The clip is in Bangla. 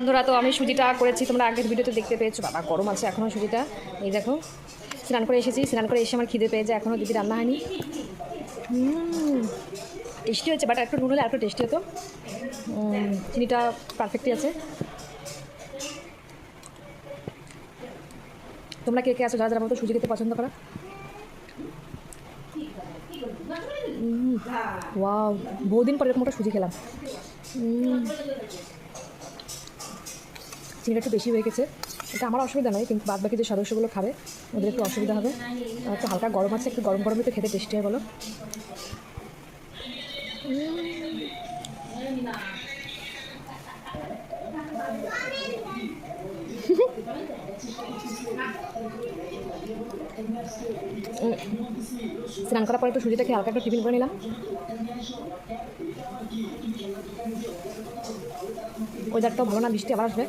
বন্ধুরা, তো আমি সুজিটা করেছি, তোমরা আগের ভিডিওতে দেখতে পেয়েছো। বাবা গরম আছে এখনও সুজিটা। এই দেখো, স্নান করে এসেছি, স্নান করে এসে আমার খিদে পেয়ে যায়, এখনও দিদি রান্না হয়নি। টেস্টি হয়েছে, বাট একটু নুন হলে একটু টেস্টি হতো। চিনিটা পারফেক্টই আছে। তোমরা কে কে আছো যারা যারা মতো সুজি খেতে পছন্দ করো? ওয়াও, বহুদিন পরে এরকম একটা সুজি খেলাম। চিনিটা একটু বেশি হয়ে গেছে, এটা আমার অসুবিধা নয়, কিন্তু বাদ বাকি যে সদস্যগুলো খাবে ওদের একটু অসুবিধা হবে। আর একটু হালকা গরম আছে, একটু গরম গরমই তো খেতে টেস্টি হয় বলো। স্নান করার পরে একটু সুজিটা খেয়ে হালকা একটু টিফিন করে নিলাম। ওয়েদারটাও ভালো না, বৃষ্টি আবার আসবে।